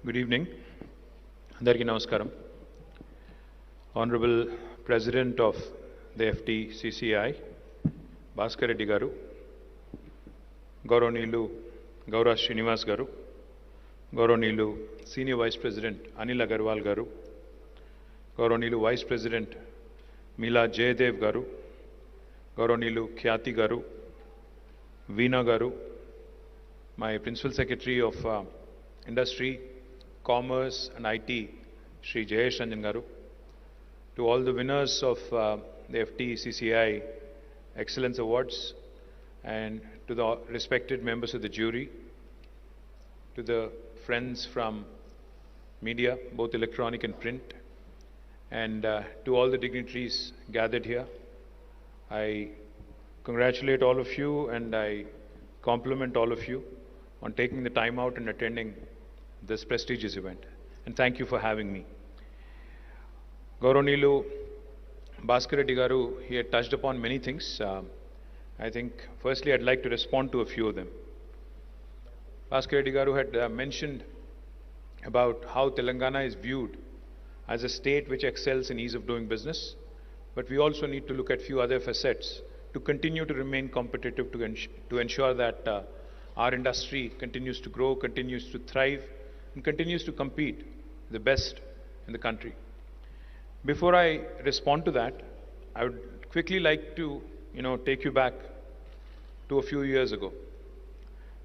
Good evening. Andariki Namaskaram. Honorable President of the FTCCI, Bhaskar Reddy Garu, Gauranilu Gaura Srinivas Garu, Gauranilu Senior Vice President Anil Agarwal Garu, Gauranilu Vice President Mila Jayadev Garu, Gauranilu Khyati Garu, Veena Garu, my Principal Secretary of Industry, Commerce and IT, Shri Jayesh Ranjan Garu, to all the winners of the FTCCI Excellence Awards, and to the respected members of the jury, to the friends from media, both electronic and print, and to all the dignitaries gathered here. I congratulate all of you and I compliment all of you on taking the time out and attending this prestigious event. And thank you for having me. Gauranilu Bhaskar Reddy Garu, he had touched upon many things. I think firstly I'd like to respond to a few of them. Bhaskar Reddy Garu had mentioned about how Telangana is viewed as a state which excels in ease of doing business, but we also need to look at few other facets to continue to remain competitive, to ensure that our industry continues to grow, continues to thrive, and continues to compete the best in the country. Before I respond to that, I would quickly like to take you back to a few years ago.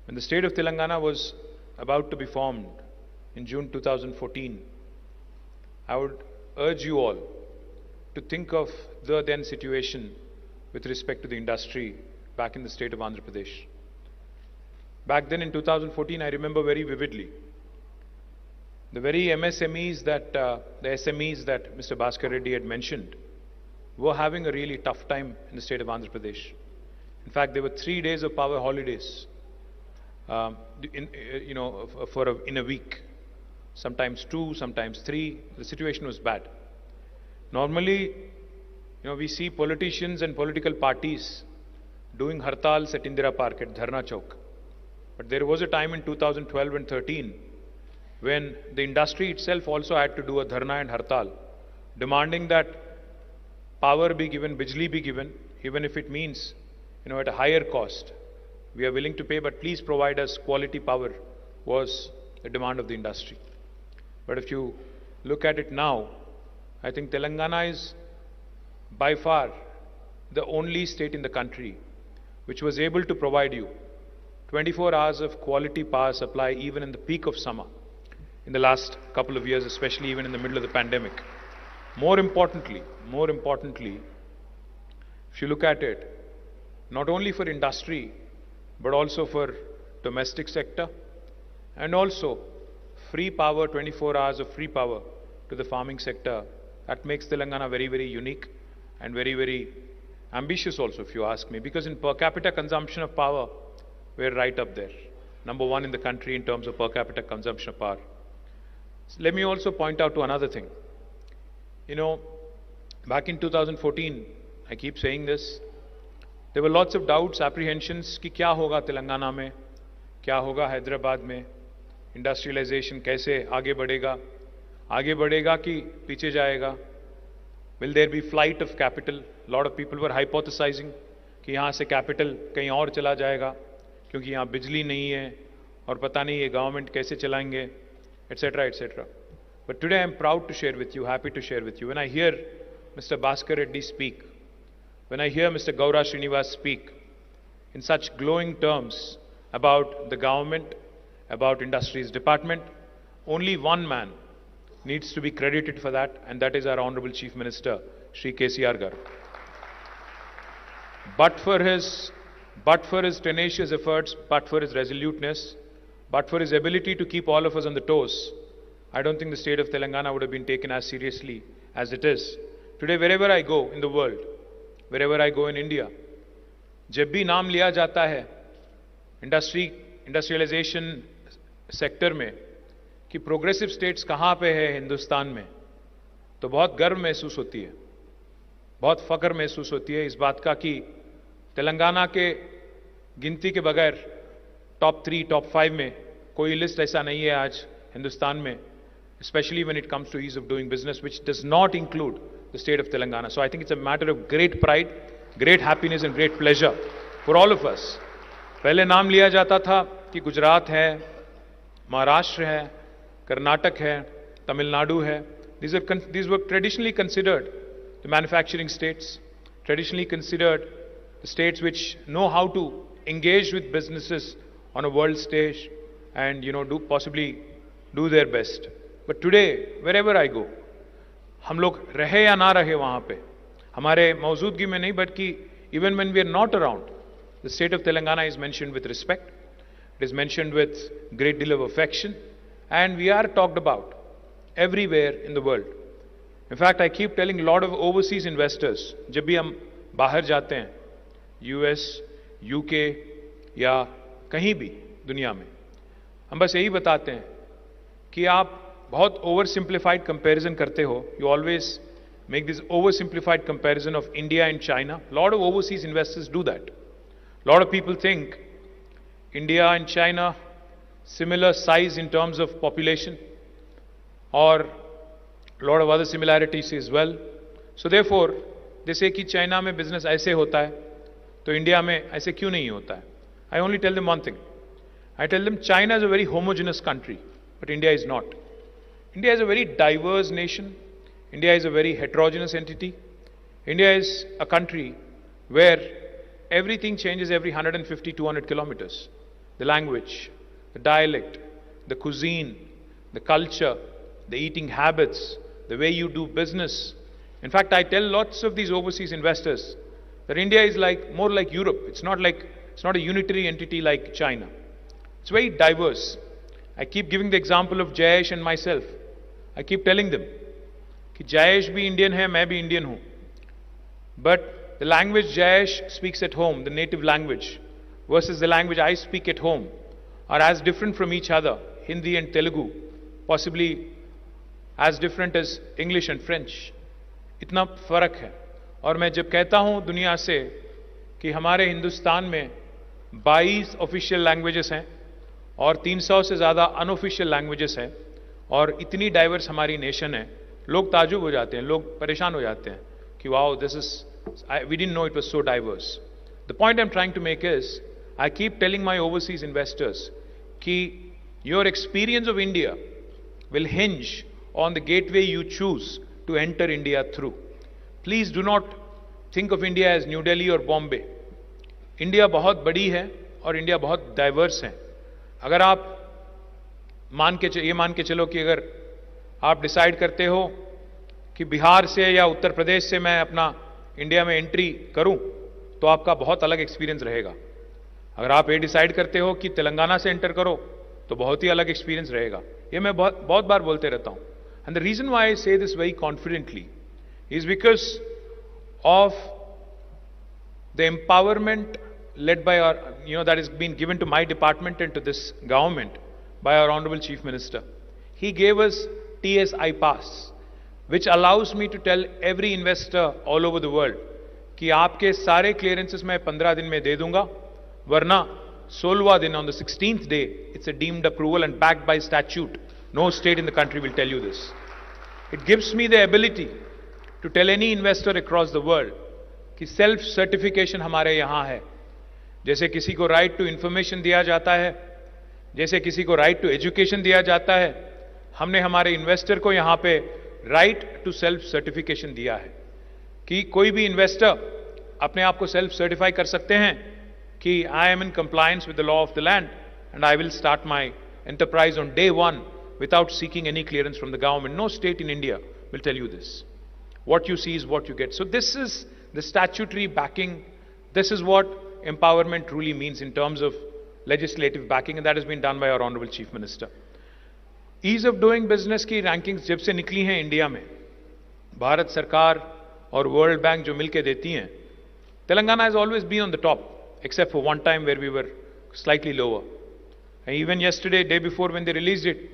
When the state of Telangana was about to be formed in June 2014, I would urge you all to think of the then situation with respect to the industry back in the state of Andhra Pradesh. Back then in 2014, I remember very vividly, the very MSMEs that, the SMEs that Mr. Bhaskar Reddy had mentioned were having a really tough time in the state of Andhra Pradesh. In fact, there were 3 days of power holidays in a week, sometimes 2, sometimes 3. The situation was bad. Normally, we see politicians and political parties doing hartals at Indira Park, at Dharna Chowk. But there was a time in 2012 and 13 when the industry itself also had to do a dharna and hartal, demanding that power be given, bijli be given, even if it means, at a higher cost. We are willing to pay, but please provide us quality power, was the demand of the industry. But if you look at it now, I think Telangana is by far the only state in the country which was able to provide you 24 hours of quality power supply even in the peak of summer in the last couple of years, especially even in the middle of the pandemic. More importantly, if you look at it, not only for industry, but also for domestic sector, and also free power, 24 hours of free power to the farming sector, that makes Telangana very, very unique and very, very ambitious also, if you ask me, because in per capita consumption of power, we're right up there. Number 1 in the country in terms of per capita consumption of power. So let me also point out to another thing. Back in 2014, I keep saying this, there were lots of doubts, apprehensions कि क्या होगा तेलंगाना में, क्या होगा हैदराबाद में, industrialisation कैसे आगे बढ़ेगा कि पीछे जाएगा, will there be flight of capital? A lot of people were hypothesizing कि यहाँ से capital कहीं और चला जाएगा क्योंकि यहाँ बिजली नहीं है और पता नहीं ये गवर्नमेंट कैसे चलाएंगे, etc., etc. But today I am proud to share with you, happy to share with you, when I hear Mr. Bhaskar Reddy speak, when I hear Mr. Gaura Srinivas speak in such glowing terms about the government, about industries department, only one man needs to be credited for that, and that is our Honorable Chief Minister, Shri KCR Garu. But for his tenacious efforts, but for his resoluteness, but for his ability to keep all of us on the toes, I don't think the state of Telangana would have been taken as seriously as it is. Today, wherever I go in the world, wherever I go in India, जब भी नाम लिया जाता है industrialisation sector में कि progressive states कहाँ पे है हिंदुस्तान में, तो बहुत गर्व महसूस होती है, बहुत फख्र महसूस होती है इस बात का कि तेलंगाना के गिनती के बगैर टॉप 3, टॉप 5 में कोई लिस्ट ऐसा नहीं है आज Hindustan mein, especially when it comes to ease of doing business, which does not include the state of Telangana. So I think it's a matter of great pride, great happiness and great pleasure for all of us. पहले नाम लिया जाता था कि गुजरात है, महाराष्ट्र है, कर्नाटक है, तमिलनाडु है. These were traditionally considered the manufacturing states, traditionally considered the states which know how to engage with businesses on a world stage and possibly do their best. But today, wherever I go, हम लोग रहे या ना रहे वहाँ पे, हमारे मौजूदगी में नहीं, बल्कि even when we are not around, the state of Telangana is mentioned with respect, it is mentioned with great deal of affection, and we are talked about everywhere in the world. In fact, I keep telling a lot of overseas investors, जब भी हम बाहर जाते हैं, US, UK या कहीं भी दुनिया में, हम बस यही बताते हैं कि आप बहुत ओवर सिंप्लीफाइड कंपैरिजन करते हो. You always make this over simplified comparison of India and China. Lot of overseas investors do that. Lot of people think India and China similar size in terms of population और lot of other similarities as well. So therefore जैसे कि China में business ऐसे होता है तो India में ऐसे क्यों नहीं होता है. I only tell them one thing. I tell them China is a very homogeneous country, but India is not. India is a very diverse nation. India is a very heterogeneous entity. India is a country where everything changes every 150, 200 kilometers. The language, the dialect, the cuisine, the culture, the eating habits, the way you do business. In fact, I tell lots of these overseas investors that India is more like Europe. It's not a unitary entity like China. It's very diverse. I keep giving the example of Jayesh and myself. I keep telling them कि Jayesh भी Indian है, मैं भी Indian हूँ. But the language Jayesh speaks at home, the native language, versus the language I speak at home, are as different from each other. Hindi and Telugu, possibly as different as English and French. इतना फर्क है. और मैं जब कहता हूँ दुनिया से कि हमारे हिंदुस्तान में 22 ऑफिशियल लैंग्वेजेस हैं और 300 से ज़्यादा अनऑफिशियल लैंग्वेजेस हैं और इतनी डाइवर्स हमारी नेशन है, लोग ताजुब हो जाते हैं, लोग परेशान हो जाते हैं कि wow, this is, we didn't know it was so diverse. The point I am trying to make is, I keep telling my overseas investors कि your experience of India will hinge on the gateway you choose to enter India through. Please do not think of India as new Delhi और Bombay. India बहुत बड़ी है और India बहुत diverse है. अगर आप ये मान के चलो कि अगर आप डिसाइड करते हो कि बिहार से या उत्तर प्रदेश से मैं अपना इंडिया में एंट्री करूं, तो आपका बहुत अलग एक्सपीरियंस रहेगा. अगर आप ये डिसाइड करते हो कि तेलंगाना से एंटर करो, तो बहुत ही अलग एक्सपीरियंस रहेगा. ये मैं बहुत बार बोलते रहता हूं. And the reason why I say this very confidently is because of the empowerment led by our, that has been given to my department and to this government by our Honorable Chief Minister. He gave us TSI Pass, which allows me to tell every investor all over the world कि आपके सारे clearances मैं 15 दिन में दे दूंगा, वरना 16वां दिन on the 16th day, it's a deemed approval and backed by statute. No state in the country will tell you this. It gives me the ability to tell any investor across the world कि self certification हमारे यहाँ है. जैसे किसी को right to information दिया जाता है, जैसे किसी को राइट टू एजुकेशन दिया जाता है, हमने हमारे इन्वेस्टर को यहां पे राइट टू सेल्फ सर्टिफिकेशन दिया है कि कोई भी इन्वेस्टर अपने आप को सेल्फ सर्टिफाई कर सकते हैं कि I am in compliance with the law of the land and I will start my enterprise on day 1 without seeking any clearance from the government. No state in India will tell you this. What you see is what you get. So this is the statutory backing. This is what empowerment truly means in terms of legislative backing, and that has been done by our Honorable Chief Minister. Ease of doing business की rankings जब से निकली हैं India में, भारत सरकार और world bank जो मिलके देती हैं, Telangana has always been on the top, except for one time where we were slightly lower. And even yesterday, day before when they released it,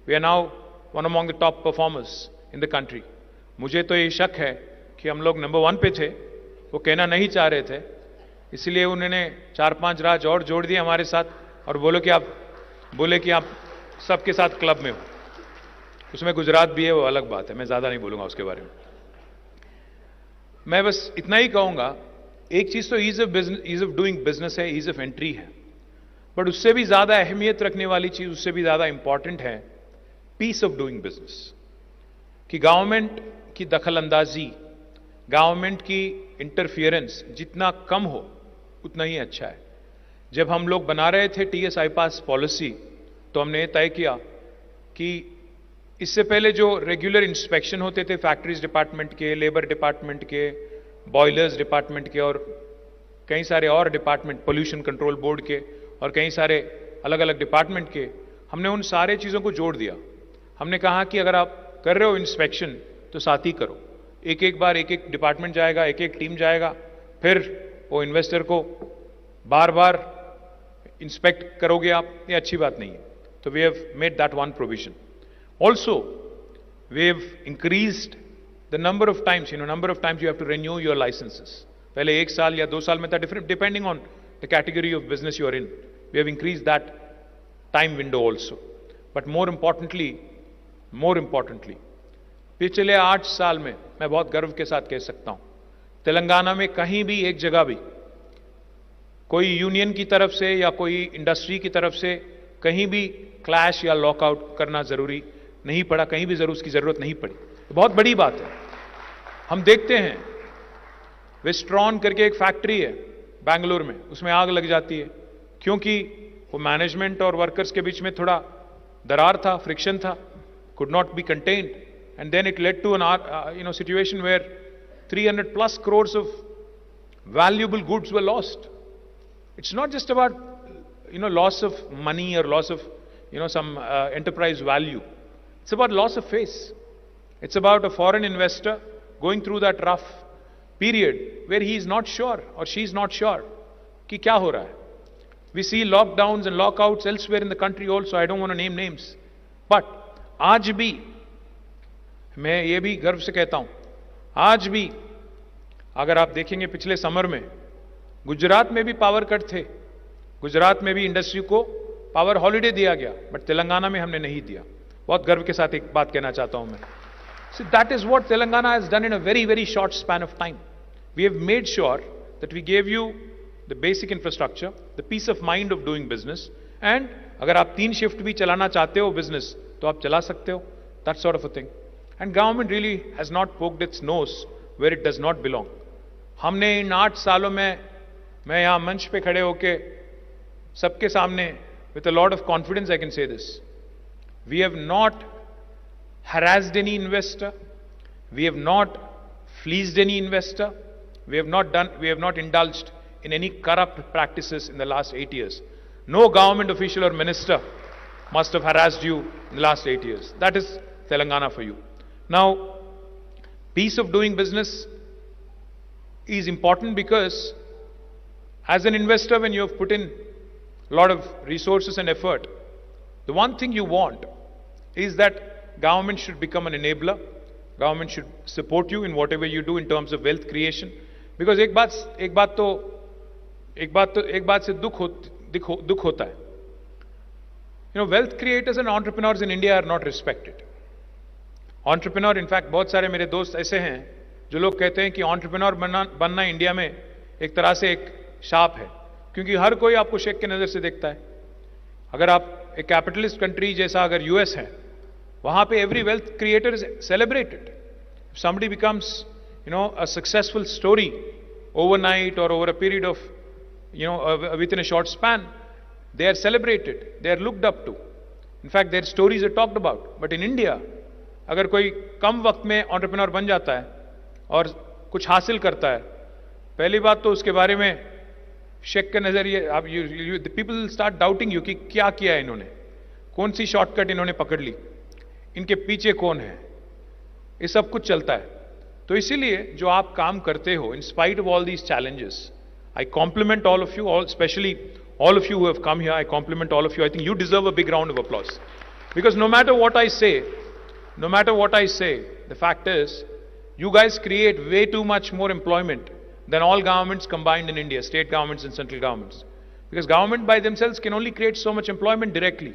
we are now one among the top performers in the country. मुझे तो ये शक है कि हम लोग number 1 पे थे, वो कहना नहीं चाह रहे थे, इसलिए उन्होंने 4-5 राज्य और जोड़ दिए हमारे साथ और बोले कि आप सबके साथ क्लब में हो. उसमें गुजरात भी है, वो अलग बात है, मैं ज़्यादा नहीं बोलूँगा उसके बारे में। मैं बस इतना ही कहूँगा, एक चीज़ तो ईज ऑफ डूइंग बिजनेस है, ईज ऑफ एंट्री है, बट उससे भी ज़्यादा अहमियत रखने वाली चीज़, उससे भी ज़्यादा इंपॉर्टेंट है पीस ऑफ डूइंग बिजनेस। कि गवर्नमेंट की दखलंदाजी, गवर्नमेंट की इंटरफियरेंस जितना कम हो उतना ही अच्छा है। जब हम लोग बना रहे थे टीएस आईपास पॉलिसी, तो हमने ये तय किया कि इससे पहले जो रेगुलर इंस्पेक्शन होते थे फैक्ट्रीज डिपार्टमेंट के, लेबर डिपार्टमेंट के, बॉयलर्स डिपार्टमेंट के और कई सारे और डिपार्टमेंट, पोल्यूशन कंट्रोल बोर्ड के और कई सारे अलग अलग डिपार्टमेंट के, हमने उन सारे चीज़ों को जोड़ दिया। हमने कहा कि अगर आप कर रहे हो इंस्पेक्शन तो साथ ही करो, एक एक बार एक एक डिपार्टमेंट जाएगा, एक एक टीम जाएगा, फिर वो इन्वेस्टर को बार बार इंस्पेक्ट करोगे आप, ये अच्छी बात नहीं है। तो we have made that one provision. Also we have increased the number of times, number of times you have to renew your licences. पहले 1 साल या 2 साल में था, different depending on the category of business you are in. We have increased that time window also. But more importantly पिछले 8 साल में मैं बहुत गर्व के साथ कह सकता हूं, तेलंगाना में कहीं भी एक जगह भी कोई यूनियन की तरफ से या कोई इंडस्ट्री की तरफ से कहीं भी क्लैश या लॉकआउट करना जरूरी नहीं पड़ा, कहीं भी उसकी जरूरत नहीं पड़ी। तो बहुत बड़ी बात है। हम देखते हैं वेस्ट्रॉन करके एक फैक्ट्री है बैंगलोर में, उसमें आग लग जाती है क्योंकि वो मैनेजमेंट और वर्कर्स के बीच में थोड़ा दरार था, फ्रिक्शन था, could not be contained, and then it led to an situation where 300+ crores of valuable goods were lost. It's not just about loss of money or loss of some enterprise value. It's about loss of face. It's about a foreign investor going through that rough period where he is not sure or she is not sure कि क्या हो रहा है। We see lockdowns and lockouts elsewhere in the country also. I don't want to name names, but आज भी मैं ये भी गर्व से कहता हूं, आज भी अगर आप देखेंगे पिछले समर में गुजरात में भी पावर कट थे, गुजरात में भी इंडस्ट्री को पावर हॉलिडे दिया गया, बट तेलंगाना में हमने नहीं दिया। बहुत गर्व के साथ एक बात कहना चाहता हूं मैं। So that is what Telangana has done in a very, very short span of time. We have made sure that we gave you the basic infrastructure, the peace of mind of doing business, and अगर आप 3 shift भी चलाना चाहते हो business तो आप चला सकते हो, that sort of a thing. And government really has not poked its nose where it does not belong. हमने इन 8 सालों में, मैं यहां मंच पे खड़े होके सबके सामने with a lot of confidence I can say this, we have not harassed any investor, we have not fleeced any investor, we have not indulged in any corrupt practices in the last 8 years. No government official or minister must have harassed you in the last 8 years. That is Telangana for you. Now, peace of doing business is important because as an investor, when you have put in a lot of resources and effort, the one thing you want is that government should become an enabler. Government should support you in whatever you do in terms of wealth creation. Because एक बात से दुख होता है। Wealth creators and entrepreneurs in India are not respected. Entrepreneur, in fact, बहुत सारे मेरे दोस्त ऐसे हैं जो लोग कहते हैं कि entrepreneur बनना इंडिया में एक तरह से एक शाप है, क्योंकि हर कोई आपको शेख के नजर से देखता है। अगर आप एक कैपिटलिस्ट कंट्री जैसा अगर यूएस है, वहां पे every wealth creator is celebrated. If somebody becomes, a successful story overnight or over a period of, within a short span, they are celebrated, they are looked up to. In fact, their stories are talked about. But in India, अगर कोई कम वक्त में entrepreneur बन जाता है और कुछ हासिल करता है, पहली बात तो उसके बारे में शेक के नजरिए आप पीपल स्टार्ट डाउटिंग यू कि क्या किया है इन्होंने, कौन सी शॉर्टकट इन्होंने पकड़ ली, इनके पीछे कौन है, ये सब कुछ चलता है। तो इसीलिए जो आप काम करते हो, in spite of all these challenges, I compliment all of you, all specially all of you who have come here. I compliment all of you. I think you deserve a big round of applause, because no matter what I say, the fact is you guys create way too much more employment than all governments combined in India, state governments and central governments, because government by themselves can only create so much employment directly.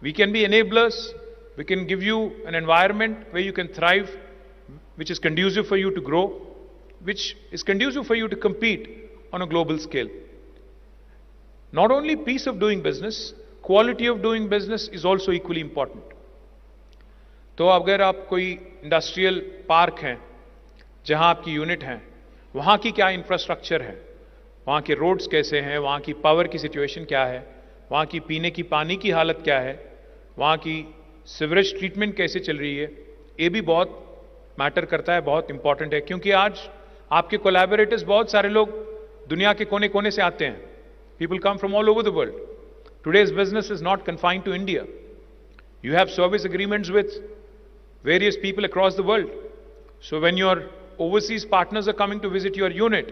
We can be enablers, We can give you an environment where you can thrive, which is conducive for you to grow, which is conducive for you to compete on a global scale. Not only peace of doing business, quality of doing business is also equally important. तो अगर आप कोई industrial park हैं, जहां आपकी unit है, वहां की क्या इंफ्रास्ट्रक्चर है, वहां के रोड्स कैसे हैं, वहां की पावर की सिचुएशन क्या है, वहां की पीने की पानी की हालत क्या है, वहां की सीवरेज ट्रीटमेंट कैसे चल रही है, ये भी बहुत मैटर करता है, बहुत इंपॉर्टेंट है. क्योंकि आज आपके कोलैबोरेटर्स बहुत सारे लोग दुनिया के कोने कोने से आते हैं. People come from all over the world. Today's business is not confined to India. You have service agreements with various people across the world. So when your overseas partners are coming to visit your unit,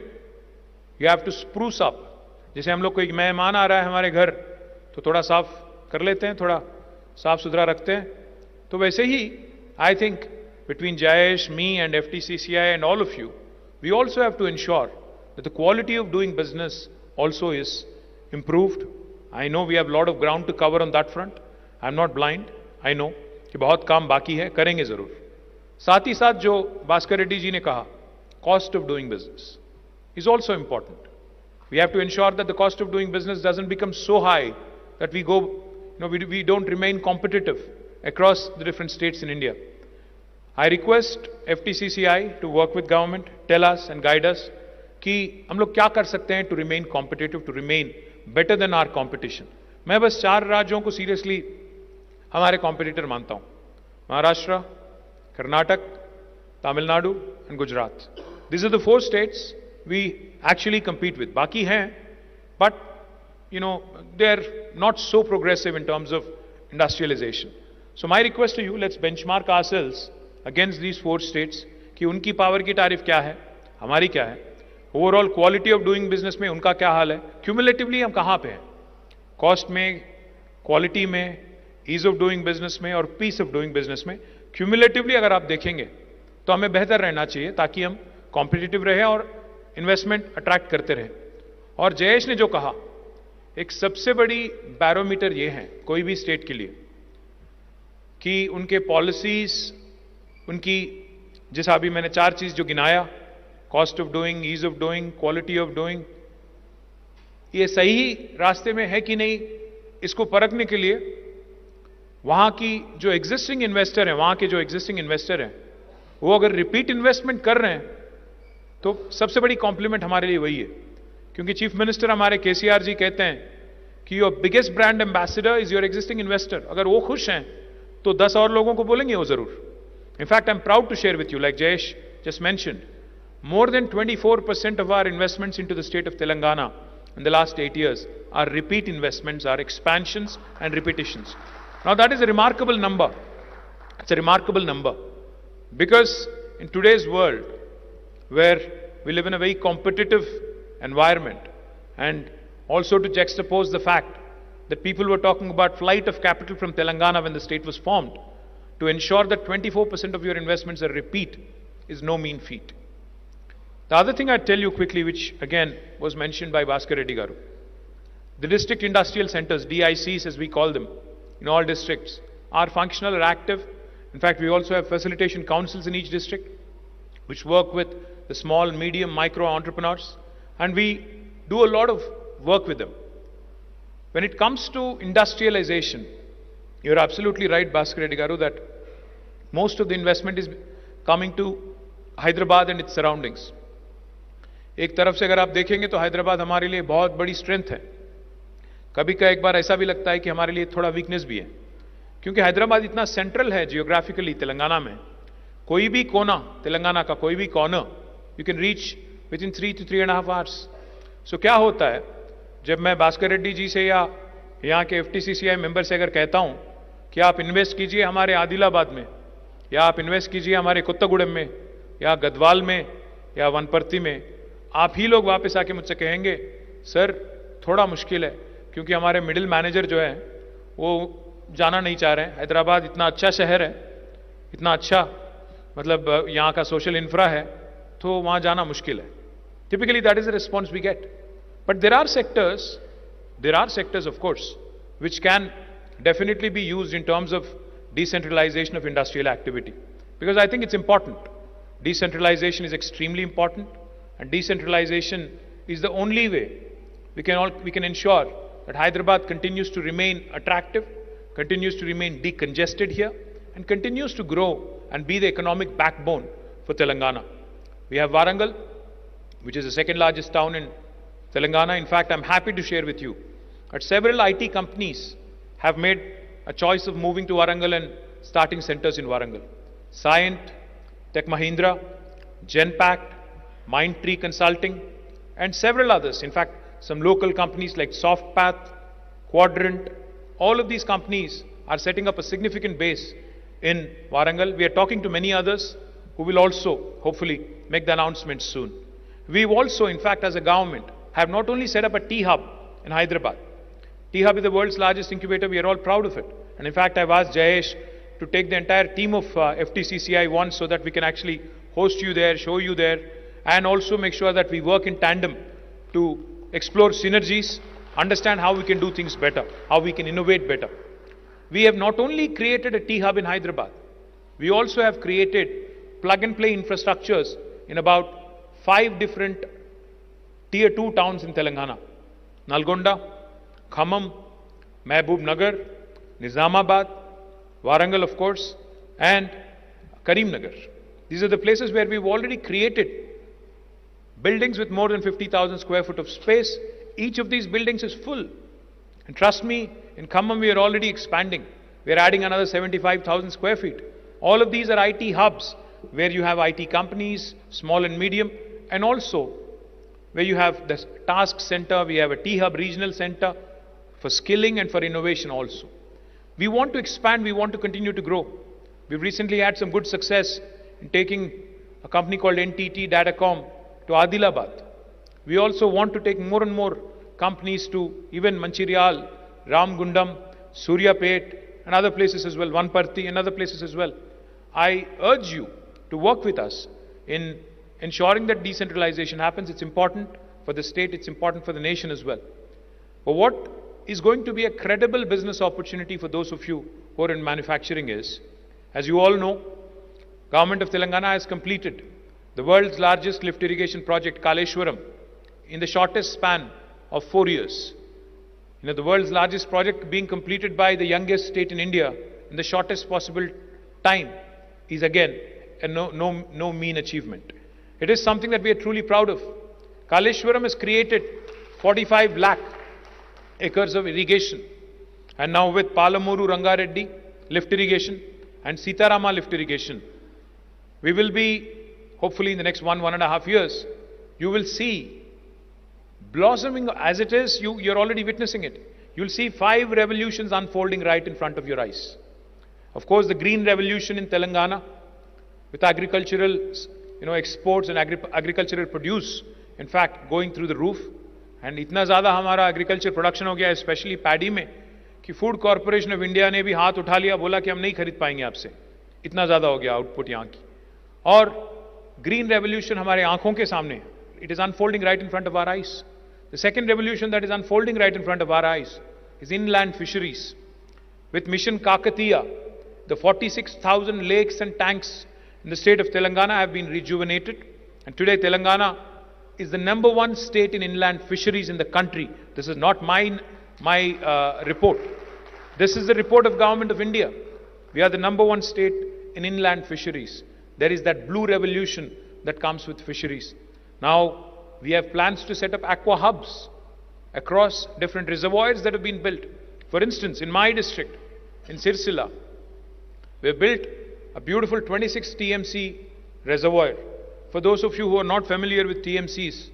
you have to spruce up. जैसे हम लोग कोई मेहमान आ रहा है हमारे घर, तो थोड़ा साफ कर लेते हैं, थोड़ा साफ सुथरा रखते हैं. तो वैसे ही I think between Jayesh, me and FTCCI and all of you, we also have to ensure that the quality of doing business also is improved. I know we have a lot of ground to cover on that front. I'm not blind. I know कि बहुत काम बाकी है, करेंगे जरूर. साथ ही साथ जो भास्कर रेड्डी जी ने कहा, cost of doing business is also important. We have to ensure that the cost of doing business doesn't become so high that we go, we don't remain competitive across the different states in India. I request FTCCI to work with government, tell us and guide us कि हम लोग क्या कर सकते हैं to remain competitive, to remain better than our competition. मैं बस 4 राज्यों को सीरियसली हमारे कॉम्पिटिटर मानता हूं. Maharashtra, Karnataka, Tamil Nadu and Gujarat. These are the 4 states we actually compete with. बाकी हैं, but they're not so progressive in terms of industrialization. So my request to you, let's benchmark ourselves against these 4 states कि उनकी power की तारीफ क्या है, हमारी क्या है, overall quality of doing business में उनका क्या हाल है, क्यूमुलेटिवली हम कहां पे हैं, कॉस्ट में, क्वालिटी में, ईज ऑफ डूइंग बिजनेस में और पीस ऑफ डूइंग बिजनेस में. क्यूमुलेटिवली अगर आप देखेंगे तो हमें बेहतर रहना चाहिए ताकि हम कॉम्पिटिटिव रहे और इन्वेस्टमेंट अट्रैक्ट करते रहे. और जयेश ने जो कहा, एक सबसे बड़ी बैरोमीटर ये है कोई भी स्टेट के लिए कि उनके पॉलिसीज, उनकी जैसा अभी मैंने 4 चीज जो गिनाया, cost of doing, ease of doing, quality of doing, ये सही रास्ते में है कि नहीं, इसको परखने के लिए वहां की जो एग्जिस्टिंग इन्वेस्टर हैं, वहां के जो एग्जिस्टिंग इन्वेस्टर हैं, वो अगर रिपीट इन्वेस्टमेंट कर रहे हैं तो सबसे बड़ी कॉम्प्लीमेंट हमारे लिए वही है. क्योंकि चीफ मिनिस्टर हमारे केसीआर जी कहते हैं कि your biggest brand ambassador is your existing investor. अगर वो खुश हैं तो 10 और लोगों को बोलेंगे वो जरूर. In fact, I'm proud to share with you, like Jayesh just mentioned, more than 24% of our investments into the state of Telangana in the last 8 years are repeat investments, are expansions and repetitions. Now that is a remarkable number. It's a remarkable number because in today's world where we live in a very competitive environment, and also to juxtapose the fact that people were talking about flight of capital from Telangana when the state was formed, to ensure that 24% of your investments are repeat is no mean feat. The other thing I'd tell you quickly, which again was mentioned by Bhaskar Reddy Garu, the district industrial centers, DICs as we call them, in all districts are functional or active. In fact, we also have facilitation councils in each district which work with the small, medium, micro entrepreneurs, and we do a lot of work with them. When it comes to industrialization, you're absolutely right, Bhaskar Reddy Garu, that most of the investment is coming to Hyderabad and its surroundings. एक तरफ से अगर आप देखेंगे तो हैदराबाद हमारे लिए बहुत बड़ी स्ट्रेंथ है. कभी का एक बार ऐसा भी लगता है कि हमारे लिए थोड़ा वीकनेस भी है, क्योंकि हैदराबाद इतना सेंट्रल है जियोग्राफिकली तेलंगाना में. कोई भी कोना, तेलंगाना का कोई भी corner, you can reach with in 3 to 3.5 hours. सो क्या होता है, जब मैं भास्कर रेड्डी जी से या यहाँ के FTCCI मेंबर से अगर कहता हूँ कि आप इन्वेस्ट कीजिए हमारे आदिलाबाद में, या आप इन्वेस्ट कीजिए हमारे कुत्तागुड़म में, या गदवाल में, या वनपर्ती में, आप ही लोग वापस आके मुझसे कहेंगे सर थोड़ा मुश्किल है, क्योंकि हमारे मिडिल मैनेजर जो है वो जाना नहीं चाह रहे हैं. हैदराबाद इतना अच्छा शहर है, इतना अच्छा मतलब यहाँ का सोशल इंफ्रा है, तो वहाँ जाना मुश्किल है. Typically that is the response we get. But there are sectors of course which can definitely be used in terms of decentralization of industrial activity. Because I think it's important. Decentralization is extremely important, and decentralization is the only way we can ensure that Hyderabad continues to remain attractive, continues to remain decongested here, and continues to grow and be the economic backbone for Telangana. We have Warangal, which is the second largest town in Telangana. In fact, I'm happy to share with you that several IT companies have made a choice of moving to Warangal and starting centers in Warangal. Cyient, Tech Mahindra, Genpact, Mindtree Consulting, and several others. In fact, some local companies like Softpath, Quadrant, all of these companies are setting up a significant base in Warangal. We are talking to many others who will also, hopefully, make the announcement soon. We've also, in fact, as a government, have not only set up a T-Hub in Hyderabad. T-Hub is the world's largest incubator. We are all proud of it. And in fact, I've asked Jayesh to take the entire team of FTCCI once so that we can actually host you there, show you there, and also make sure that we work in tandem to explore synergies, understand how we can do things better, how we can innovate better. We have not only created a T-Hub in Hyderabad, we also have created plug-and-play infrastructures in about 5 different Tier 2 towns in Telangana. Nalgonda, Khammam, Mehboob Nagar, Nizamabad, Warangal of course, and Karimnagar. These are the places where we've already created buildings with more than 50,000 square foot of space. Each of these buildings is full. And trust me, in Khammam we are already expanding. We are adding another 75,000 square feet. All of these are IT hubs where you have IT companies, small and medium, and also where you have the task center, we have a T-Hub regional center for skilling and for innovation also. We want to expand, we want to continue to grow. We've recently had some good success in taking a company called NTT Datacom to Adilabad. We also want to take more and more companies to even Mancherial, Ramgundam, Suryapet, and other places as well, Vanparthi and other places as well. I urge you to work with us in ensuring that decentralization happens. It's important for the state, it's important for the nation as well. But what is going to be a credible business opportunity for those of you who are in manufacturing is, as you all know, Government of Telangana has completed the world's largest lift irrigation project, Kaleshwaram, in the shortest span of 4 years. You know, the world's largest project being completed by the youngest state in India in the shortest possible time is again a no mean achievement. It is something that we are truly proud of. Kaleshwaram has created 45 lakh acres of irrigation, and now with Palamuru Rangareddy lift irrigation and Sitarama lift irrigation, we will be, hopefully in the next 1.5 years, you will see blossoming as it is, you're already witnessing it. You'll see 5 revolutions unfolding right in front of your eyes. Of course, the green revolution in Telangana, with agricultural exports and agricultural produce, in fact, going through the roof. And इतना ज़्यादा हमारा agriculture production हो गया, especially paddy में, कि Food Corporation of India ने भी हाथ उठा लिया, बोला कि हम नहीं खरीद पाएंगे आपसे. इतना ज़्यादा हो गया output यहाँ की. और green revolution हमारे आंखों के सामने, it is unfolding right in front of our eyes. The second revolution that is unfolding right in front of our eyes is inland fisheries. With Mission Kakatiya, the 46,000 lakes and tanks in the state of Telangana have been rejuvenated, and today Telangana is the #1 state in inland fisheries in the country. This is not my report. This is the report of Government of India. We are the #1 state in inland fisheries. There is that blue revolution that comes with fisheries. Now, we have plans to set up aqua hubs across different reservoirs that have been built. For instance, in my district, in Sirsila, we have built a beautiful 26 TMC reservoir. For those of you who are not familiar with TMCs,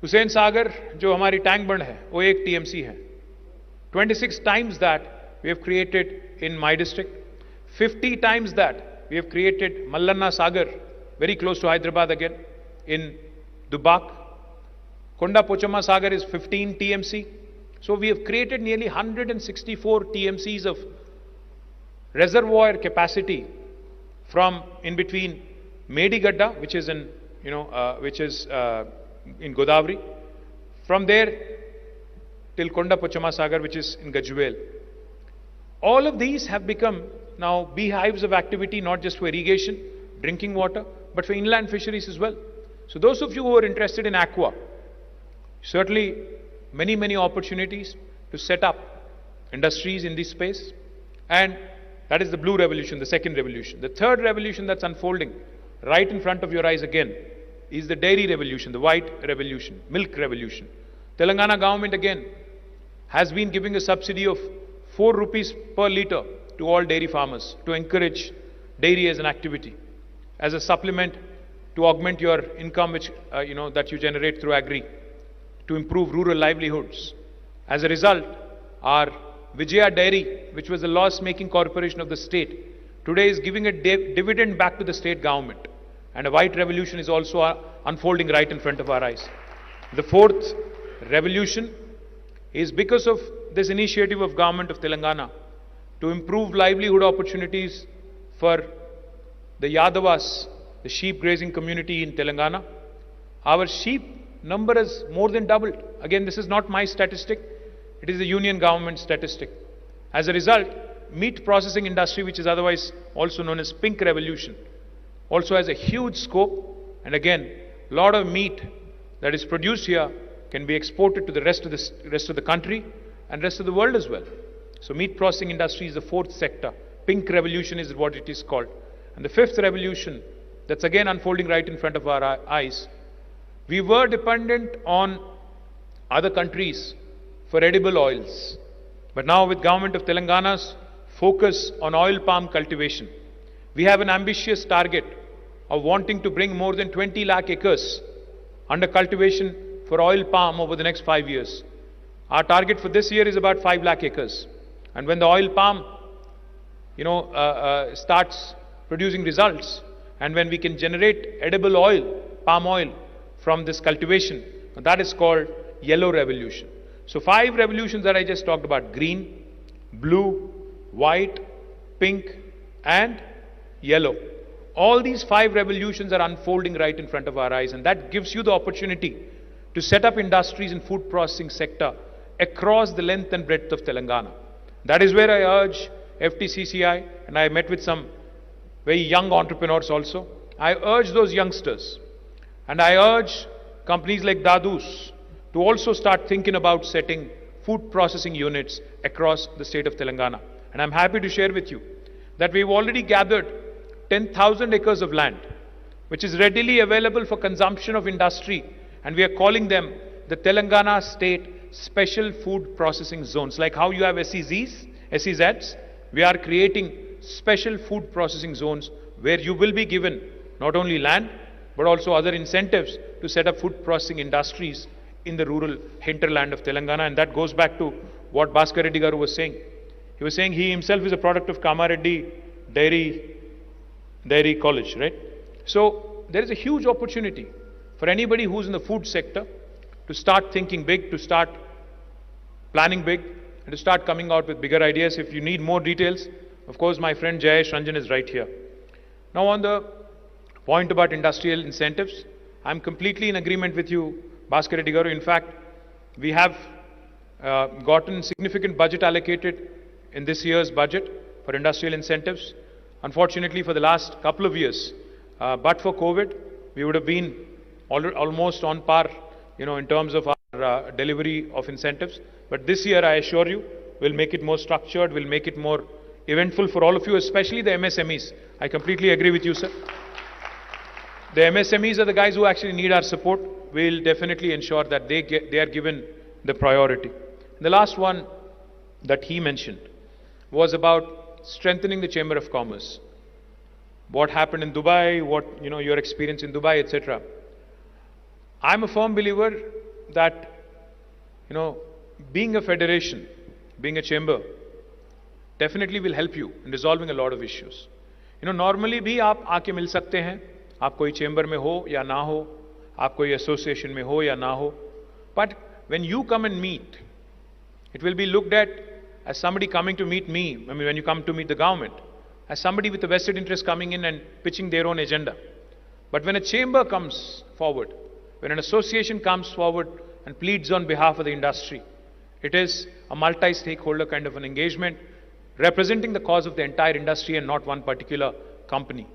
Hussain Sagar, जो हमारी tank बंड है, वो 1 TMC है. 26 times that we have created in my district. 50 times that we have created Mallanna Sagar, very close to Hyderabad again, in Dubak. Konda Pochama Sagar is 15 TMC. So we have created nearly 164 TMCs of reservoir capacity from in between Medigadda, which is in Godavari, from there till Konda Pochama Sagar, which is in Gajwel. All of these have become now beehives of activity, not just for irrigation, drinking water, but for inland fisheries as well. So those of you who are interested in aqua, certainly many opportunities to set up industries in this space. And that is the blue revolution, the second revolution. The third revolution that's unfolding right in front of your eyes again is the dairy revolution, the white revolution, milk revolution. Telangana government again has been giving a subsidy of 4 rupees per litre to all dairy farmers to encourage dairy as an activity, as a supplement to augment your income which that you generate through agri, to improve rural livelihoods. As a result, our Vijaya Dairy, which was a loss-making corporation of the state, today is giving a dividend back to the state government. And a white revolution is also unfolding right in front of our eyes. The fourth revolution is because of this initiative of government of Telangana to improve livelihood opportunities for the Yadavas, the sheep grazing community in Telangana. Our sheep number has more than doubled. Again, this is not my statistic. It is the union government statistic. As a result, meat processing industry, which is otherwise also known as pink revolution, also has a huge scope. And again, a lot of meat that is produced here can be exported to the rest of the country and rest of the world as well. So meat processing industry is the fourth sector. Pink revolution is what it is called. And the fifth revolution that's again unfolding right in front of our eyes. We were dependent on other countries for edible oils. But now with government of Telangana's focus on oil palm cultivation, we have an ambitious target of wanting to bring more than 20 lakh acres under cultivation for oil palm over the next 5 years. Our target for this year is about 5 lakh acres. And when the oil palm, starts producing results, and when we can generate edible oil, palm oil from this cultivation, that is called yellow revolution. So 5 revolutions that I just talked about: green, blue, white, pink, and yellow. All these 5 revolutions are unfolding right in front of our eyes, and that gives you the opportunity to set up industries in food processing sector across the length and breadth of Telangana. That is where I urge FTCCI, and I met with some very young entrepreneurs also. I urge those youngsters, and I urge companies like Dadu's to also start thinking about setting food processing units across the state of Telangana. And I'm happy to share with you that we've already gathered 10,000 acres of land, which is readily available for consumption of industry, and we are calling them the Telangana State Special Food Processing Zones. Like how you have SEZs, we are creating special food processing zones where you will be given not only land, but also other incentives to set up food processing industries in the rural hinterland of Telangana. And that goes back to what Bhaskar Reddy Garu was saying. He was saying he himself is a product of Kamareddy Dairy College, right? So there is a huge opportunity for anybody who's in the food sector to start thinking big, to start planning big, and to start coming out with bigger ideas. If you need more details, of course, my friend Jayesh Ranjan is right here. Now, on the point about industrial incentives, I'm completely in agreement with you, Bhaskar Reddy Garu. In fact, we have gotten significant budget allocated in this year's budget for industrial incentives. Unfortunately, for the last couple of years, but for COVID, we would have been almost on par, in terms of our delivery of incentives. But this year, I assure you, we'll make it more structured, we'll make it more eventful for all of you, especially the MSMEs. I completely agree with you, sir. The MSMEs are the guys who actually need our support. We'll definitely ensure that they are given the priority. The last one that he mentioned was about strengthening the Chamber of Commerce. What happened in Dubai, your experience in Dubai, etc. I'm a firm believer that, being a federation, being a chamber, definitely will help you in resolving a lot of issues. Normally भी आप आके मिल सकते हैं, आप कोई chamber में हो या ना हो, आप कोई association में हो या ना हो. But when you come and meet, it will be looked at as somebody coming to meet me. I mean, when you come to meet the government, as somebody with a vested interest coming in and pitching their own agenda. But when a chamber comes forward, when an association comes forward and pleads on behalf of the industry, it is a multi-stakeholder kind of an engagement. representing the cause of the entire industry and not one particular company.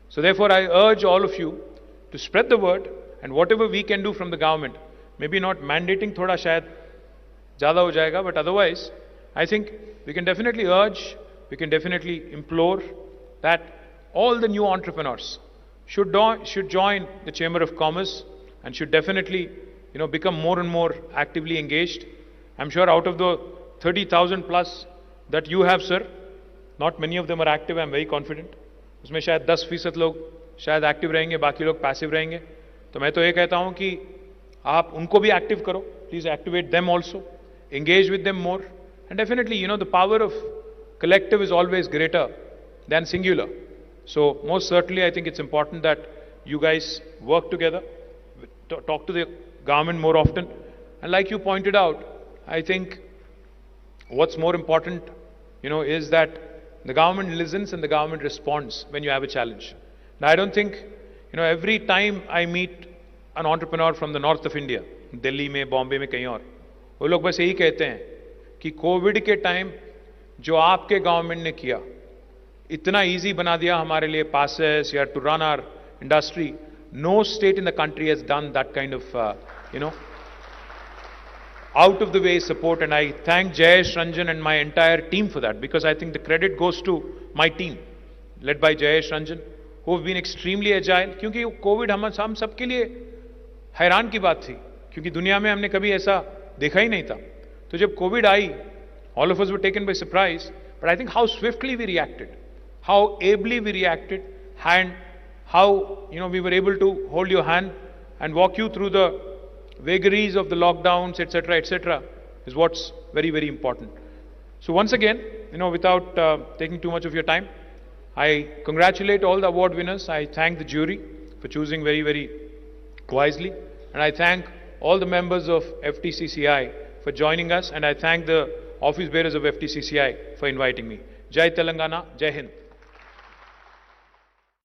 So therefore, I urge all of you to spread the word, and whatever we can do from the government, maybe not mandating thoda shayad ज़्यादा हो जाएगा, but otherwise, I think we can definitely urge, we can definitely implore that all the new entrepreneurs should join the Chamber of Commerce and should definitely, become more and more actively engaged. I'm sure out of the 30,000 plus that you have, sir, not many of them are active. I'm very confident. उसमें शायद 10% लोग शायद active रहेंगे, बाकी लोग passive रहेंगे. तो मैं तो ये कहता हूँ कि आप उनको भी एक्टिव करो. Please activate them also. Engage with them more. And definitely, the power of collective is always greater than singular. So most certainly, I think it's important that you guys work together, talk to the government more often. And like you pointed out, I think what's more important, is that the government listens and the government responds when you have a challenge. Now, I don't think, every time I meet an entrepreneur from the north of India, Delhi में, Bombay में, कहीं और, वो लोग बस यही कहते हैं कि कोविड के टाइम जो आपके गवर्नमेंट ने किया, इतना इजी बना दिया हमारे लिए passes या to run our industry. No state in the country has done that kind of, out of the way support, and I thank Jayesh Ranjan and my entire team for that, because I think the credit goes to my team led by Jayesh Ranjan, who have been extremely agile. क्योंकि Covid हम सबके लिए हैरान की बात थी, क्योंकि दुनिया में हमने कभी ऐसा देखा ही नहीं था. तो जब Covid I, all of us were taken by surprise, but I think how swiftly we reacted, how ably we reacted, and how we were able to hold your hand and walk you through the vagaries of the lockdowns, etc., is what's very, very important. So once again, without taking too much of your time, I congratulate all the award winners. I thank the jury for choosing very, very wisely, and I thank all the members of FTCCI for joining us, and I thank the office bearers of FTCCI for inviting me. Jai Telangana, Jai Hind.